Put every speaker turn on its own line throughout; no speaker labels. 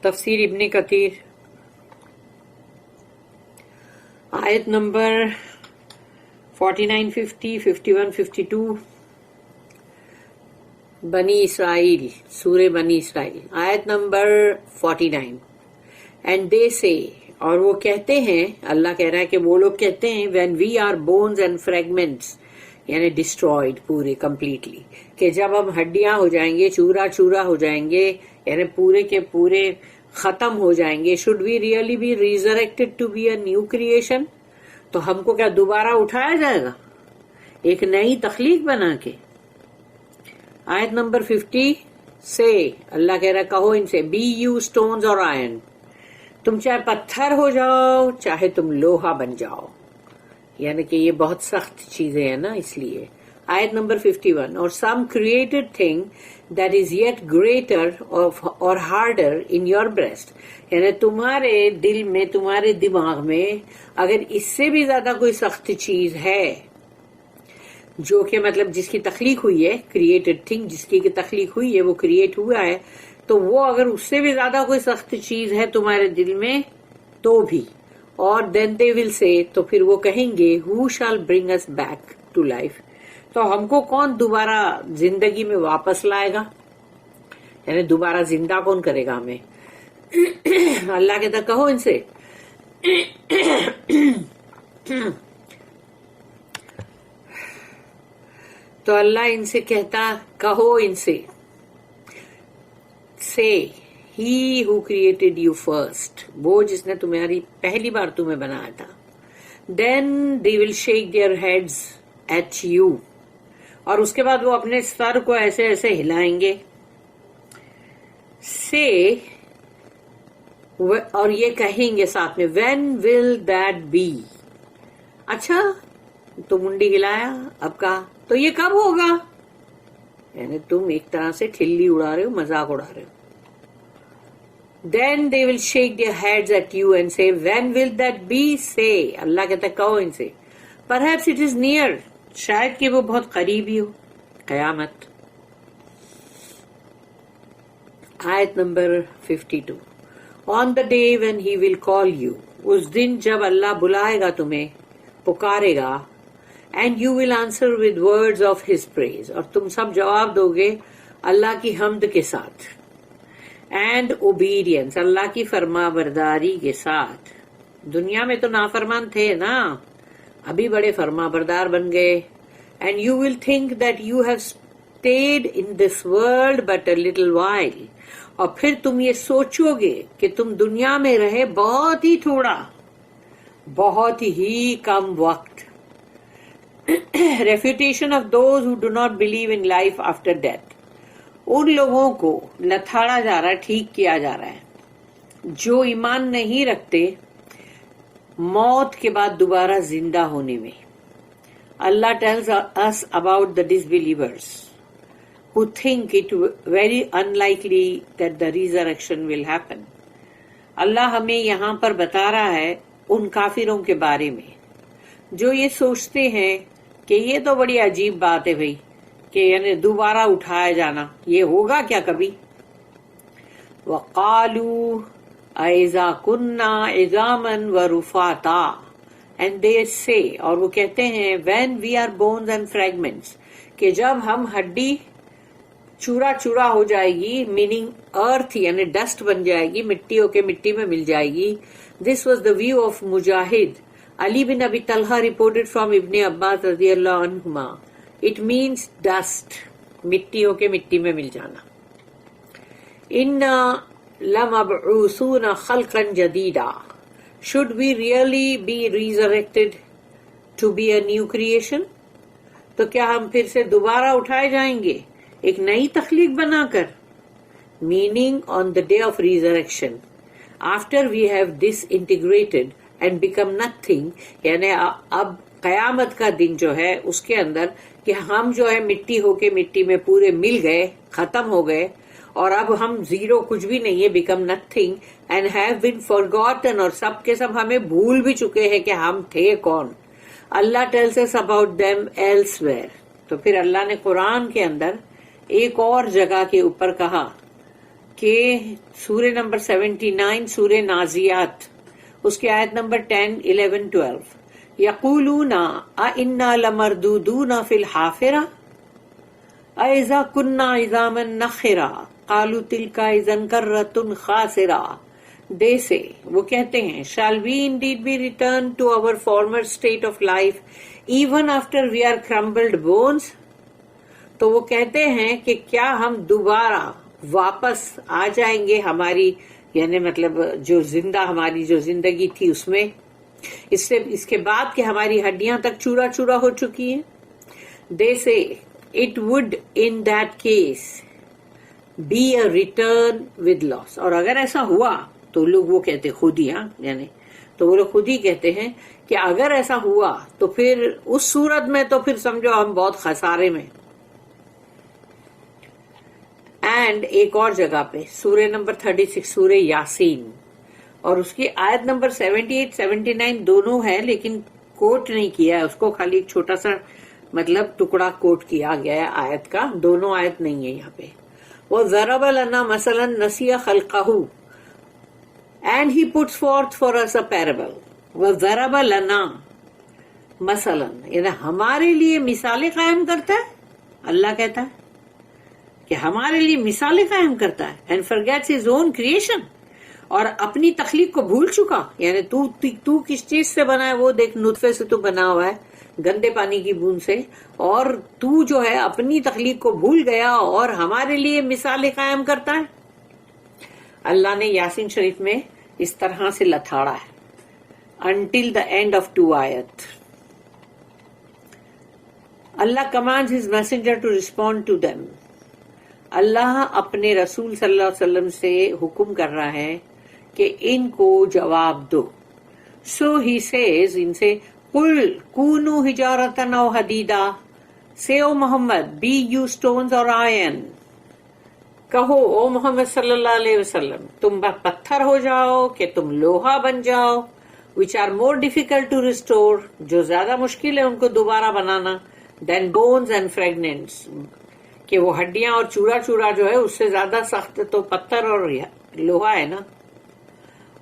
تفسیر ابن کثیر آیت نمبر 49 50 51 52 بنی اسرائیل، سورہ بنی اسرائیل آیت نمبر 49. اینڈ دے سے، اور وہ کہتے ہیں، اللہ کہہ رہا ہے کہ وہ لوگ کہتے ہیں when we are bones and fragments, یعنی ڈسٹرائڈ پورے کمپلیٹلی، کہ جب ہم ہڈیاں ہو جائیں گے، چورا چورا ہو جائیں گے، یعنی پورے کے پورے ختم ہو جائیں گے. Should we really be resurrected to be a new creation? تو ہم کو کیا دوبارہ اٹھایا جائے گا ایک نئی تخلیق بنا کے؟ آیت نمبر 50 سے اللہ کہہ رہا ہے کہو ان سے، بی یو اسٹونز اور آئرن، تم چاہے پتھر ہو جاؤ چاہے تم لوہا بن جاؤ، یعنی کہ یہ بہت سخت چیزیں ہیں نا اس لیے. آیت number 51 or some created thing that is yet greater or harder in your breast, یعنی تمہارے دل میں، تمہارے دماغ میں اگر اس سے بھی زیادہ کوئی سخت چیز ہے، جو کہ مطلب جس کی تخلیق ہوئی ہے، کریٹڈ تھنگ جس کی تخلیق ہوئی ہے، وہ کریٹ ہوا ہے، تو وہ اگر اس سے بھی زیادہ کوئی سخت چیز ہے تمہارے دل میں تو بھی، اور دین دے ول سے، تو پھر وہ کہیں گے ہو شال برنگ اس بیک ٹو لائف، تو ہم کو کون دوبارہ زندگی میں واپس لائے گا، یعنی دوبارہ زندہ کون کرے گا ہمیں؟ اللہ کہتا کہو ان سے تو اللہ ان سے کہتا کہو ان سے he who created you first, وہ جس نے تمہاری پہلی بار تمہیں بنایا تھا. Then they will shake their heads at you, اور اس کے بعد وہ اپنے سر کو ایسے ایسے ہلائیں گے. سے اور یہ کہیں گے ساتھ میں وین ول دیٹ بی، اچھا تو منڈی ہلایا، اب کہا تو یہ کب ہوگا، یعنی تم ایک طرح سے ٹھلی اڑا رہے ہو، مذاق اڑا رہے ہو. Then they will shake their heads at you and say, when will that be? Say, اللہ کہتا ہے کہو ان سے perhaps it is near، شاید کہ وہ بہت قریب ہی ہو قیامت. آیت number 52 On the day when he will call you، اس دن جب اللہ بلائے گا تمہیں، پکارے گا، and you will answer with words of his praise، اور تم سب جواب دو گے اللہ کی حمد کے ساتھ، اینڈ اوبیڈینس، اللہ کی فرما برداری کے ساتھ. دنیا میں تو نافرمان تھے نا، ابھی بڑے فرما بردار بن گئے. And you will think that you have stayed in this world but a little while, اور پھر تم یہ سوچو گے کہ تم دنیا میں رہے بہت ہی تھوڑا، بہت ہی کم وقت. Refutation of those who do not believe in life after death, ان لوگوں کو لتھاڑا جا رہا ہے، ٹھیک کیا جا رہا ہے جو ایمان نہیں رکھتے موت کے بعد دوبارہ زندہ ہونے میں. اللہ tells us about the disbelievers who think it very unlikely that the resurrection will happen. اللہ ہمیں یہاں پر بتا رہا ہے ان کافروں کے بارے میں جو یہ سوچتے ہیں کہ یہ تو بڑی عجیب بات ہے بھئی، کہ یعنی دوبارہ اٹھایا جانا، یہ ہوگا کیا کبھی؟ وَقَالُوا أَإِذَا كُنَّا عِظَامًا وَرُفَاتًا، and they say، اور وہ کہتے ہیں when we are bones and fragments، کہ جب ہم ہڈی چورا چورا ہو جائے گی، میننگ ارتھ یعنی ڈسٹ بن جائے گی، مٹی ہو کے مٹی میں مل جائے گی. This was the view of Mujahid. Ali bin Abi Talha reported from Ibn Abbas رضی اللہ عنہما، It means dust، مٹی ہو کے مٹی میں مل جانا. اِنَّا لَمَبْعُوثُونَ خَلْقًا جَدِيدًا، should we really be resurrected to be a new creation؟ تو کیا ہم پھر سے دوبارہ اٹھائے جائیں گے ایک نئی تخلیق بنا کر؟ meaning on the day of resurrection after we have disintegrated and become nothing، یعنی اب قیامت کا دن جو ہے اس کے اندر کہ ہم جو ہے مٹی ہو کے مٹی میں پورے مل گئے، ختم ہو گئے، اور اب ہم زیرو، کچھ بھی نہیں ہے، become nothing and have been forgotten, اور سب کے سب ہمیں بھول بھی چکے ہیں کہ ہم تھے کون. اللہ tells us about them elsewhere, تو پھر اللہ نے قرآن کے اندر ایک اور جگہ کے اوپر کہا کہ سورہ نمبر 79 سورہ نازیات اس کی آیت نمبر 10, 11, 12 یقولون اَإِنَّا لَمَرْدُودُونَ فِي الْحَافِرَةِ اَإِذَا كُنَّا عِظَامًا نَخِرَةً قَالُوا تِلْكَ إِذًا كَرَّةٌ خَاسِرَةٌ. They say, وہ کہتے ہیں, shall we indeed be returned to our former state of life even after we are crumbled bones? تو وہ کہتے ہیں کہ کیا ہم دوبارہ واپس آ جائیں گے ہماری یعنی مطلب جو زندہ ہماری جو زندگی تھی اس میں اس کے بعد کہ ہماری ہڈیاں تک چورا چورا ہو چکی ہیں. They say it would in that case be a return with loss. اور اگر ایسا ہوا تو لوگ وہ کہتے خود ہی یعنی تو وہ لوگ خود ہی کہتے ہیں کہ اگر ایسا ہوا تو پھر اس صورت میں تو پھر سمجھو ہم بہت خسارے میں. اینڈ ایک اور جگہ پہ سورہ نمبر 36 سورہ یاسین اور اس کی آیت نمبر 78 79 دونوں ہے لیکن کوٹ نہیں کیا ہے اس کو, خالی ایک چھوٹا سا مطلب ٹکڑا کوٹ کیا گیا ہے آیت کا, دونوں آیت نہیں ہے یہاں پہ. وَضَرَبَ لَنَا مَثَلًا نَسِيَ خَلْقَهُ and he puts forth for us a parable. وَضَرَبَ لَنَا مَثَلًا یعنی ہمارے لیے مثالیں قائم کرتا ہے. اللہ کہتا ہے کہ ہمارے لیے مثالیں قائم کرتا ہے. and forgets his own creation اور اپنی تخلیق کو بھول چکا. یعنی تو کس چیز سے بنا ہے وہ دیکھ, نطفے سے تو بنا ہوا ہے گندے پانی کی بوند سے, اور تو جو ہے اپنی تخلیق کو بھول گیا اور ہمارے لیے مثالیں قائم کرتا ہے. اللہ نے یاسین شریف میں اس طرح سے لتھاڑا ہے until the end of 2 آیت. اللہ commands his messenger to respond to them. اللہ اپنے رسول صلی اللہ علیہ وسلم سے حکم کر رہا ہے کہ ان کو جواب دو. So he says ان سے قُلْ كُونُوا حِجَارَةً أَوْ حَدِيدًا Say O Muhammad, be you stones or iron. کہو او محمد صلی اللہ علیہ وسلم تم پتھر ہو جاؤ کہ تم لوہا بن جاؤ. which are more difficult to restore جو زیادہ مشکل ہے ان کو دوبارہ بنانا than bones and fragments کہ وہ ہڈیاں اور چورا چورا جو ہے اس سے زیادہ سخت تو پتھر اور لوہا ہے نا.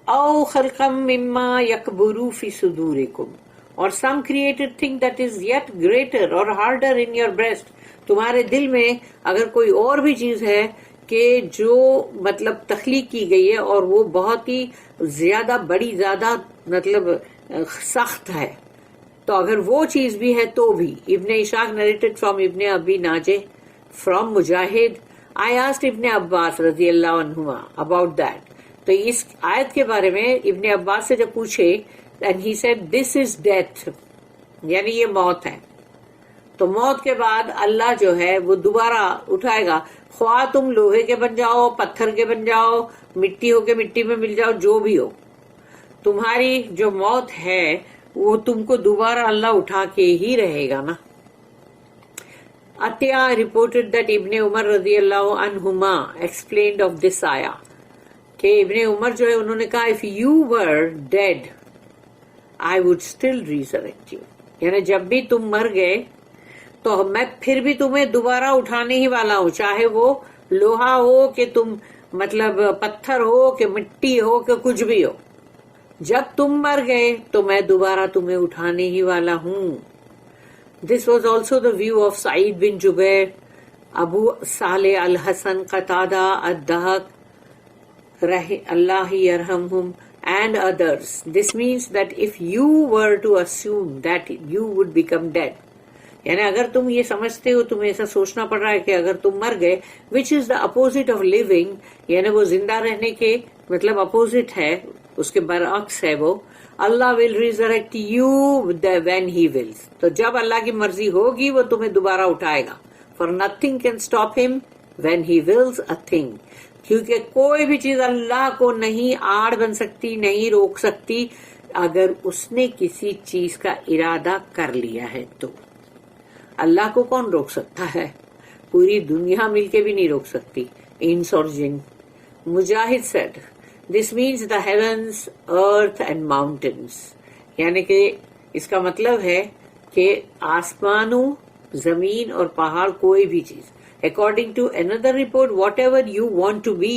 او خلقا مما یکبروا فی صدورکم اور some created thing that is yet greater or harder in your breast. تمہارے دل میں اگر کوئی اور بھی چیز ہے کہ جو مطلب تخلیق کی گئی ہے اور وہ بہت ہی زیادہ بڑی زیادہ مطلب سخت ہے تو اگر وہ چیز بھی ہے تو بھی. ابن اشاق narrated from ابن ابی ناجح from مجاہد I asked ابن عباس رضی اللہ عنہما about that. تو اس آیت کے بارے میں ابن عباس سے جب پوچھے and he said this is death یعنی یہ موت ہے. تو موت کے بعد اللہ جو ہے وہ دوبارہ اٹھائے گا, خواہ تم لوہے کے بن جاؤ, پتھر کے بن جاؤ, مٹی ہو کے مٹی میں مل جاؤ, جو بھی ہو, تمہاری جو موت ہے وہ تم کو دوبارہ اللہ اٹھا کے ہی رہے گا نا. عطیہ reported that ابن عمر رضی اللہ عنہما explained of this ayah کہ ابن عمر جو ہے انہوں نے کہا if you were dead I would still resurrect you. یعنی جب بھی تم مر گئے تو میں پھر بھی تمہیں دوبارہ اٹھانے ہی والا ہوں, چاہے وہ لوہا ہو کہ تم مطلب پتھر ہو کہ مٹی ہو کہ کچھ بھی ہو. جب تم مر گئے تو میں دوبارہ تمہیں اٹھانے ہی والا ہوں. This was also the view of Sa'id bin Jubair, Abu Saleh al-Hasan, Qatada ad-Dahak, Allah yarhamhum, and others. This means that if you were to assume that you would become dead, یعنی اگر تم یہ سمجھتے ہو, تمہیں ایسا سوچنا پڑ رہا ہے کہ اگر تم مر گئے, which is the opposite of living, یعنی وہ زندہ رہنے کے مطلب اپوزٹ ہے, اس کے برعکس ہے وہ, اللہ will resurrect you when he wills. تو جب اللہ کی مرضی ہوگی وہ تمہیں دوبارہ اٹھائے گا. For nothing can stop him when he wills a thing. کیونکہ کوئی بھی چیز اللہ کو نہیں آڑ بن سکتی, نہیں روک سکتی اگر اس نے کسی چیز کا ارادہ کر لیا ہے تو. اللہ کو کون روک سکتا ہے؟ پوری دنیا مل کے بھی نہیں روک سکتی, انس اور جن. مجاہد said this means the heavens, earth and mountains. یعنی کہ اس کا مطلب ہے کہ آسمانوں, زمین اور پہاڑ, کوئی بھی چیز According to another report, whatever you want to be,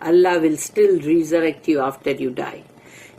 Allah will still resurrect you after you die.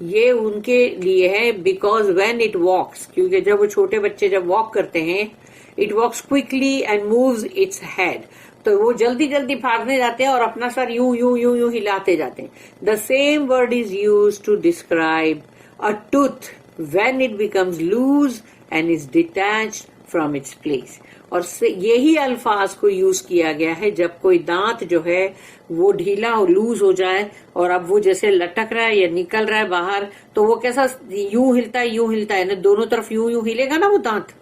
یہ ان کے لیے ہے بیکاز وین اٹ واکس، کیونکہ جب وہ چھوٹے بچے جب واک کرتے ہیں it walks quickly and moves its head, تو وہ جلدی جلدی بھاگنے جاتے ہیں اور اپنا سر یوں یوں یوں یوں ہلاتے جاتے ہیں. The same word is used to describe a tooth when it becomes loose and is detached from its place. اور یہی الفاظ کو یوز کیا گیا ہے جب کوئی دانت جو ہے وہ ڈھیلا لوز ہو جائے اور اب وہ جیسے لٹک رہا ہے یا نکل رہا ہے باہر، تو وہ کیسا یوں ہلتا ہے نا، دونوں طرف یوں یوں ہلے گا نا وہ دانت،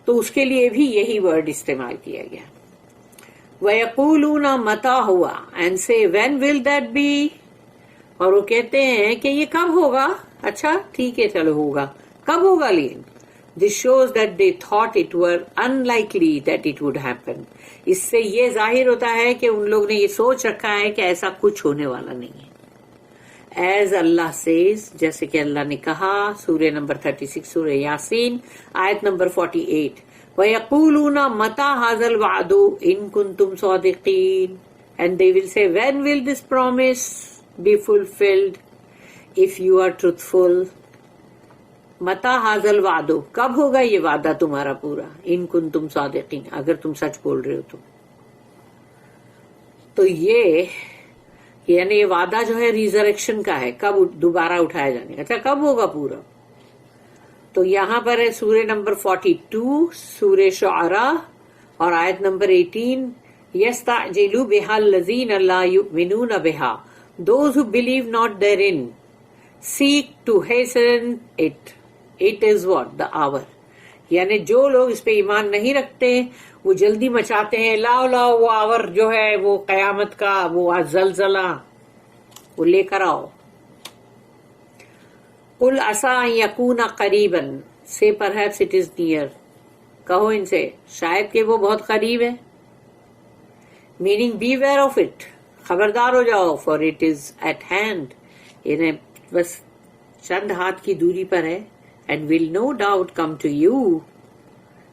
تو اس کے لیے بھی یہی ورڈ استعمال کیا گیا. وَيَقُولُونَ مَتَى هُوَ and say when will that be، اور وہ کہتے ہیں کہ یہ کب ہوگا. اچھا ٹھیک ہے چلو ہوگا، کب ہوگا؟ لیکن this shows that they thought it were unlikely that it would happen. اس سے یہ ظاہر ہوتا ہے کہ ان لوگ نے یہ سوچ رکھا ہے کہ ایسا کچھ ہونے والا نہیں ہے. As Allah says، جیسے کہ اللہ نے کہا سورہ نمبر 36 سورہ یاسین آیت نمبر 48، وَيَقُولُونَ مَتَى هَذَا الْوَعْدُ إِن كُنتُمْ صَادِقِينَ، and they will say when will this promise be fulfilled if you are truthful. متا حاضل وعدو، کب ہوگا یہ وعدہ تمہارا پورا، ان کنتم صادقین، اگر تم سچ بول رہے ہو تو یہ یعنی یہ وعدہ جو ہے ریزریکشن کا ہے، کب دوبارہ اٹھایا جانے کا. اچھا کب ہوگا پورا؟ تو یہاں پر ہے سورہ نمبر 42 سورہ شعراء اور آیت نمبر 18، یستعجل بہا الذین لا یؤمنون بہا those who believe not therein seek to hasten it. It is what? The hour. یعنی جو لوگ اس پہ ایمان نہیں رکھتے وہ جلدی مچاتے ہیں، لاؤ لاؤ وہ آور جو ہے وہ قیامت کا وہ زلزلہ وہ لے کر آؤ. قل عسى ان يكون قریبا، say perhaps it is near، کہو ان سے شاید کہ وہ بہت قریب ہے. meaning beware of it، خبردار ہو جاؤ، for it is at hand، یعنی بس چند ہاتھ کی دوری پر ہے. and will no doubt come to you،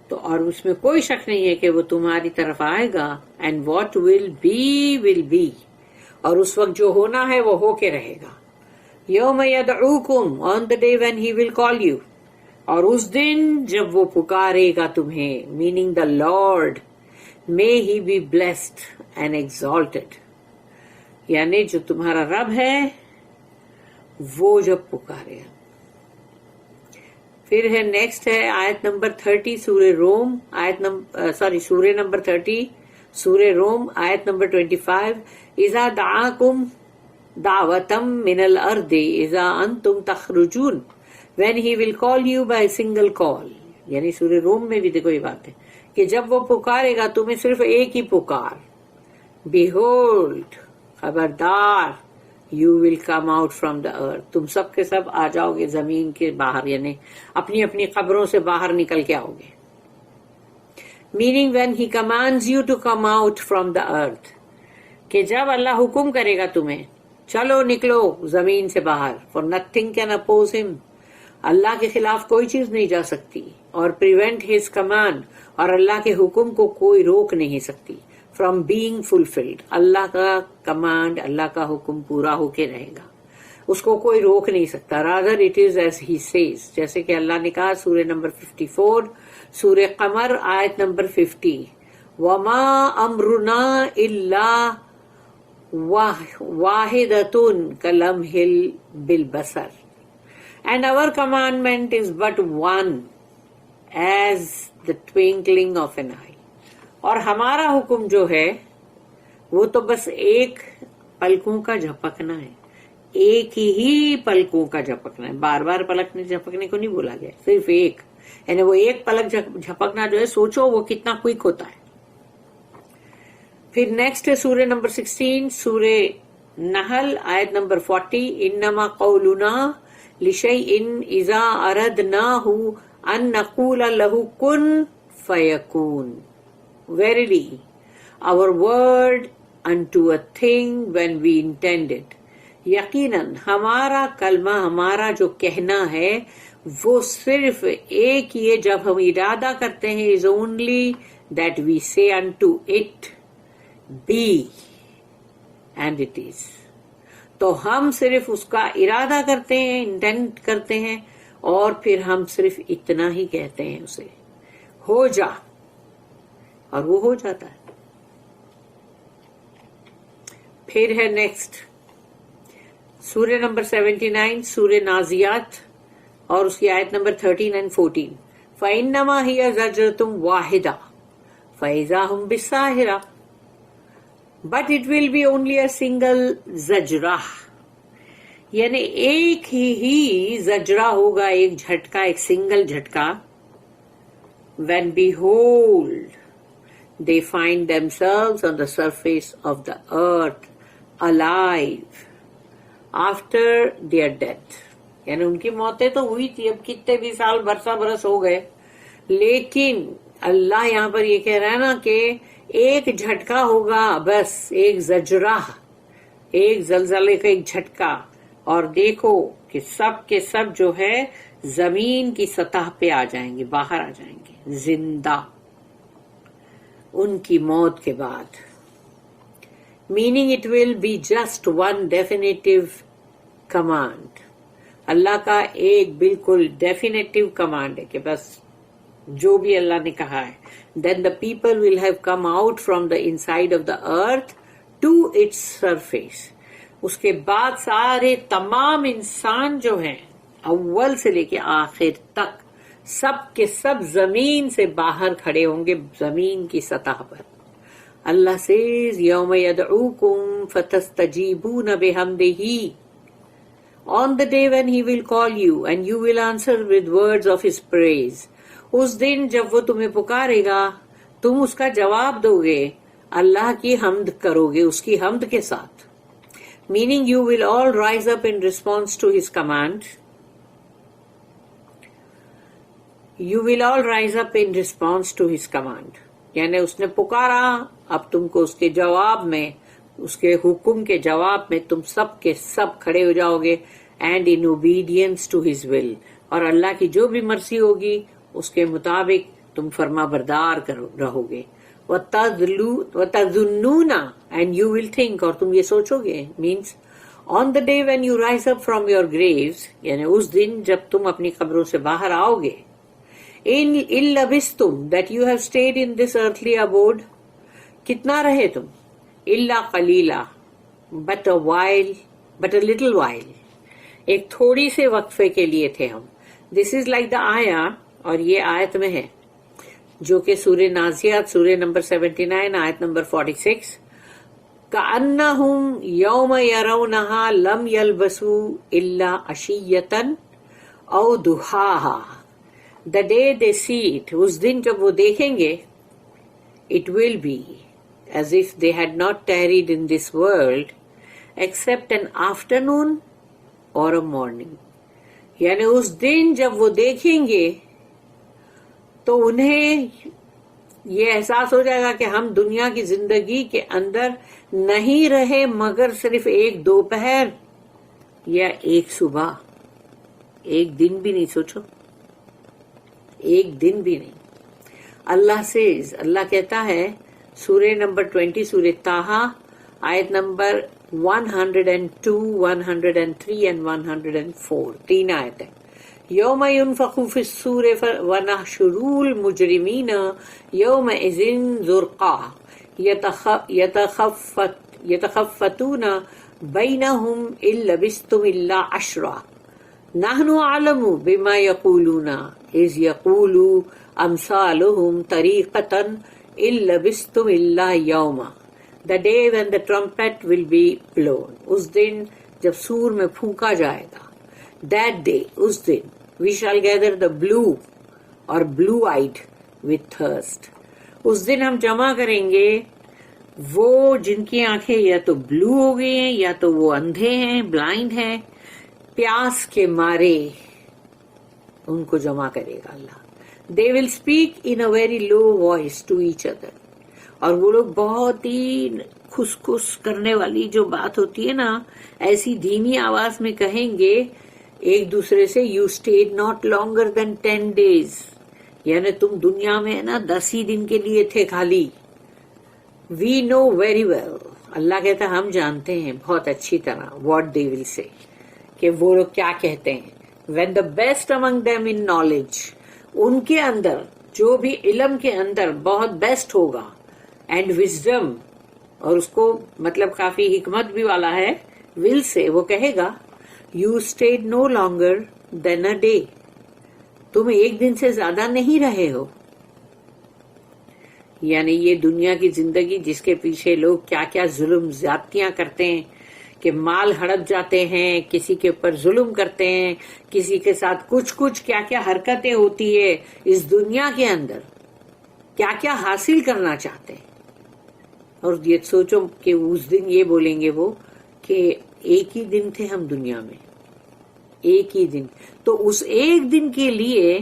تو اور اس میں کوئی شک نہیں ہے کہ وہ تمہاری طرف آئے گا. and what will be، اور اس وقت جو ہونا ہے وہ ہو کے رہے گا. یوم یدعوکم، on the day when he will call you، اور اس دن جب وہ پکارے گا تمہیں، meaning the Lord، may he be blessed and exalted، یعنی جو تمہارا رب ہے وہ جب پکارے گا. پھر ہے نیکسٹ ہے آیت نمبر 30 سورہ روم سورہ نمبر 30 سورہ روم آیت نمبر 25، اذا دعاکم دعوتم من الارض اذا انتم تخرجون، when he will call you by single call. یعنی سورہ روم میں بھی دیکھو یہ بات ہے کہ جب وہ پکارے گا تمہیں صرف ایک ہی پکار، behold، خبردار، you will come out from the earth، تم سب کے سب آ جاؤ گے زمین کے باہر، یعنی اپنی اپنی قبروں سے باہر نکل کے آؤ گے. meaning when he commands you to come out from the earth، کہ جب اللہ حکم کرے گا تمہیں چلو نکلو زمین سے باہر، for nothing can oppose him، اللہ کے خلاف کوئی چیز نہیں جا سکتی، اور prevent his command، اور اللہ کے حکم کو کوئی روک نہیں سکتی from being fulfilled. اللہ کا کمانڈ، اللہ کا حکم پورا ہو کے رہے گا، اس کو کوئی روک نہیں سکتا. rather it is as he says، جیسے کہ اللہ نے کہا سورہ نمبر 54 سورہ قمر آیت نمبر 50، وما امرنا الا واحدۃ کلمح بالبصر، and our commandment is but one as the twinkling of an eye. اور ہمارا حکم جو ہے وہ تو بس ایک پلکوں کا جھپکنا ہے، ایک ہی پلکوں کا جھپکنا ہے، بار بار پلکنے جھپکنے کو نہیں بولا گیا، صرف ایک، یعنی وہ ایک پلک جھپکنا جو ہے سوچو وہ کتنا کوئک ہوتا ہے. پھر نیکسٹ ہے سورہ نمبر 16 سورہ نحل آیت نمبر 40، انما قولنا لشیء اذا اردناہ ان نقول له کن فیکون. Verily, our word unto a thing when we intend it. یقیناً ہمارا کلمہ، ہمارا جو کہنا ہے وہ صرف ایک ہی ہے جب ہم ارادہ کرتے ہیں، is only that we say unto it be and it is. تو ہم صرف اس کا ارادہ کرتے ہیں, انٹینٹ کرتے ہیں, اور پھر ہم صرف اتنا ہی کہتے ہیں اسے, ہو جا, اور وہ ہو جاتا ہے. پھر ہے نیکسٹ سورہ نمبر 79, سورہ نازیات, اور اس کی آیت نمبر 13 and 14. فَإِنَّمَا هِيَ زَجْرَةٌ وَاحِدَةٌ فَإِذَا هُمْ بِالسَّاهِرَةِ. But it will be only a single زجرہ, یعنی ایک ہی زجرہ ہوگا, ایک جھٹکا, ایک سنگل جھٹکا. When behold, they find themselves on the surface of the earth alive after their death. یعنی ان کی موتیں تو ہوئی تھی, اب کتنے بھی سال برس ہو گئے, لیکن اللہ یہاں پر یہ کہہ رہا ہے نا کہ ایک جھٹکا ہوگا, بس ایک زجرہ, ایک زلزلے کا ایک جھٹکا, اور دیکھو کہ سب کے سب جو ہے زمین کی سطح پہ آ جائیں گے, باہر آ جائیں گے زندہ ان کی موت کے بعد. Meaning it will be just one definitive command. اللہ کا ایک بالکل ڈیفینیٹو کمانڈ ہے کہ بس جو بھی اللہ نے کہا ہے. Then the people will have come out from the inside of the earth to its surface. اس کے بعد سارے تمام انسان جو ہیں اول سے لے کے آخر تک سب کے سب زمین سے باہر کھڑے ہوں گے, زمین کی سطح پر. اللہ says یوم یدعوکم فتستجیبون بحمدہ, on the day when he will call you and you will answer with words of his praise. اس دن جب وہ تمہیں پکارے گا تم اس کا جواب دو گے, اللہ کی حمد کرو گے اس کی حمد کے ساتھ. Meaning you will all rise up in response to his command. You will all rise up in response to his command. یعنی اس نے پکارا, اب تم کو اس کے جواب میں, اس کے حکم کے جواب میں تم سب کے سب کھڑے ہو جاؤ گے, and in obedience to his will. اور اللہ کی جو بھی مرضی ہوگی اس کے مطابق تم فرما بردار رہو گے. وَتَظُنُّونَ and you will think, اور تم یہ سوچو گے, means on the day when you rise up from your graves, یعنی اس دن جب تم اپنی قبروں سے باہر آؤ گے. إِن لَبِثْتُمْ that you have stayed in this earthly abode, کتنا رہے تم, إِلَّا قَلِيلًا but a while, but a little while, ایک تھوڑی سے وقفے کے لیے تھے ہم. This is like the ayah, اور یہ آیت میں ہے جو کہ سورہ نازیات سورہ نمبر 79 آیت نمبر 46. كَأَنَّهُمْ يَوْمَ يَرَوْنَهَا لَمْ يَلْبَسُوا إِلَّا عَشِيَّةً أَوْ ضُحَاهَا. The day they see it, اس دن جب وہ دیکھیں گے, it will be as if they had not tarried in this world except an afternoon or a morning. یعنی اس دن جب وہ دیکھیں گے تو انہیں یہ احساس ہو جائے گا کہ ہم دنیا کی زندگی کے اندر نہیں رہے مگر صرف ایک دوپہر یا ایک صبح, ایک دن بھی نہیں. سوچو, ایک دن بھی نہیں. اللہ کہتا ہے سورہ نمبر 20 سورہ طٰہٰ آیت نمبر 102, 103 and 104, 3 آیت ہے. یوم ينفخ فی الصور ونحشر المجرمین یومئذ زرقا یتخفتون بینہم ان لبثتم الا عشرا نحن اعلم بما یقولون اذ یقول امثالهم طریقۃ ان لبثتم الا یوما. The day when the trumpet will be blown, اس دن جب سور میں پھونکا جائے گا. That day, us then, we shall gather the blue or blue-eyed with thirst. اس دن ہم جمع کریں گے وہ جن کی آنکھیں یا تو بلو ہو گئی ہیں یا تو وہ اندھے ہیں, بلائنڈ ہیں, پیاس کے مارے ان کو جمع کرے گا اللہ. They will speak in a very low voice to each other. اور وہ لوگ بہت ہی خس کرنے والی جو بات ہوتی ہے نا, ایسی دھیمی آواز میں کہیں گے ایک دوسرے سے, you stayed not longer than 10 days, یعنی تم دنیا میں نا 10 ہی دن کے لیے تھے خالی. وی نو ویری ویل, اللہ کہتا ہم جانتے ہیں بہت اچھی طرح what they will say, کہ وہ لوگ کیا کہتے ہیں. when the best among them in knowledge, ان کے اندر جو بھی علم کے اندر بہت بیسٹ ہوگا, اینڈ وزڈم, اور اس کو مطلب کافی حکمت بھی والا ہے, ول سے وہ کہے گا you stayed no longer than a day, تم ایک دن سے زیادہ نہیں رہے ہو. یعنی یہ دنیا کی زندگی جس کے پیچھے لوگ کیا کیا ظلم زیادتیاں کرتے ہیں, کہ مال ہڑپ جاتے ہیں, کسی کے اوپر ظلم کرتے ہیں, کسی کے ساتھ کچھ کیا کیا حرکتیں ہوتی ہے اس دنیا کے اندر, کیا کیا حاصل کرنا چاہتے ہیں. اور یہ سوچو کہ اس دن یہ بولیں گے وہ کہ ایک ہی دن تھے ہم دنیا میں, ایک ہی دن. تو اس ایک دن کے لیے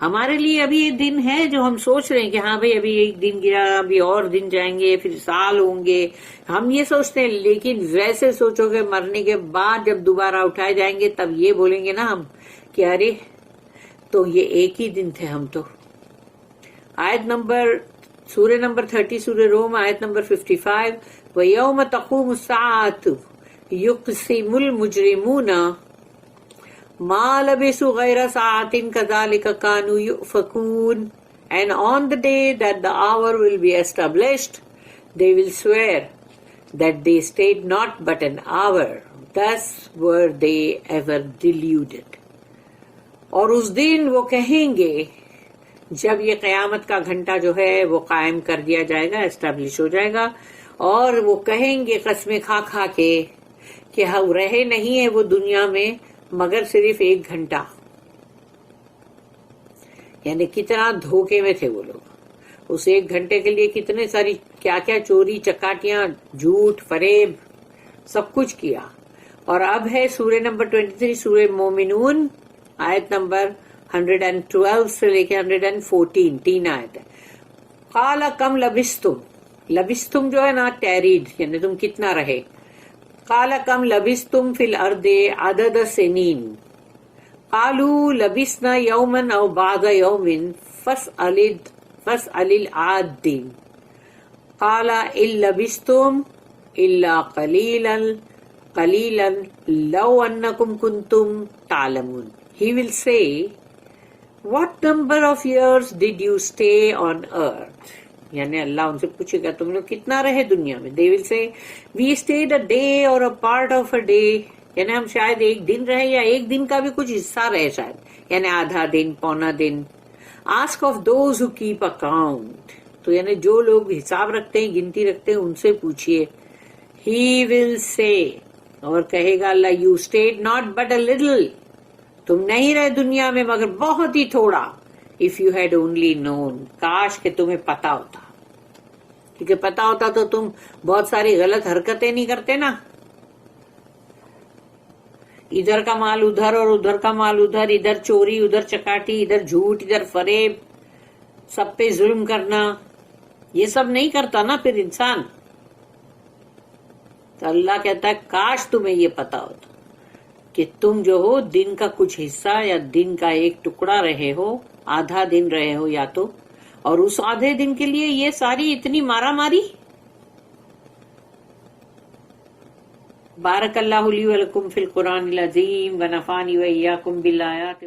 ہمارے لیے ابھی یہ دن ہے جو ہم سوچ رہے ہیں کہ ہاں بھائی ابھی ایک دن گیا, ابھی اور دن جائیں گے, پھر سال ہوں گے, ہم یہ سوچتے ہیں. لیکن ویسے سوچو کہ مرنے کے بعد جب دوبارہ اٹھائے جائیں گے تب یہ بولیں گے نا ہم کہ ارے تو یہ ایک ہی دن تھے ہم تو. آیت نمبر سورہ نمبر 30 سورہ روم آیت نمبر 55, وَيَوْمَ تَقُومُ السَّاعَةُ يُقْسِمُ الْمُجْرِمُونَ مَا لَبِثُوا غَيْرَ سَاعَةٍ كَذَلِكَ كَانُوا يُؤْفَكُونَ. And on the day that the hour will be established, they will swear that they stayed not but an hour. Thus were they ever deluded. اور اس دن وہ کہیں گے جب یہ قیامت کا گھنٹہ جو ہے وہ قائم کر دیا جائے گا, اسٹیبلش ہو جائے گا, اور وہ کہیں گے قسمیں کھا کھا کے کہ ہم رہے نہیں ہیں وہ دنیا میں مگر صرف ایک گھنٹہ. یعنی کتنا دھوکے میں تھے وہ لوگ. اس ایک گھنٹے کے لیے کتنے ساری کیا کیا چوری چکاٹیاں, جھوٹ فریب سب کچھ کیا. اور اب ہے سورہ نمبر 23 سورہ مومنون آیت نمبر 112 سے لے کے 114 3 آیت ہے. قال کم لبستم, لبستم جو ہے نا ٹیریڈ, یعنی تم کتنا رہے. قال کم لبستم فی الارض عدد سنین, قالوا لبسنا یوما او بعض یوم فاسأل العادین, قال ان لبستم الا قلیلا قلیلا لو انکم کنتم تعلمون. He will say, what number of years did you stay on earth? یعنی اللہ ان سے پوچھے گا تم لوگ کتنا رہے دنیا میں. They will say, we stayed a day or a part of a day. یعنی ہم شاید ایک دن رہے یا ایک دن کا بھی کچھ حصہ رہے شاید, یعنی آدھا دن پونا دن. Ask of those who keep account. تو یعنی جو لوگ حساب رکھتے ہیں گنتی رکھتے ہیں ان سے پوچھئے. He will say, اور کہے گا اللہ, you stayed not but a little. تم نہیں رہے دنیا میں مگر بہت ہی تھوڑا. If you had only known, کاش کہ تمہیں پتا ہوتا, کیونکہ پتا ہوتا تو تم بہت ساری غلط حرکتیں نہیں کرتے نا. ادھر کا مال ادھر اور ادھر کا مال ادھر, ادھر چوری ادھر چکاٹی, ادھر جھوٹ ادھر فریب, سب پہ ظلم کرنا, یہ سب نہیں کرتا نا پھر انسان. تو اللہ کہتا ہے کاش تمہیں یہ پتا ہوتا کہ تم جو ہو دن کا کچھ حصہ یا دن کا ایک ٹکڑا رہے ہو, آدھا دن رہے ہو یا تو, اور اس آدھے دن کے لیے یہ ساری اتنی مارا ماری. بارک اللہ لی ولکم فی القرآن العظیم ونفعنی وإیاکم بالآیات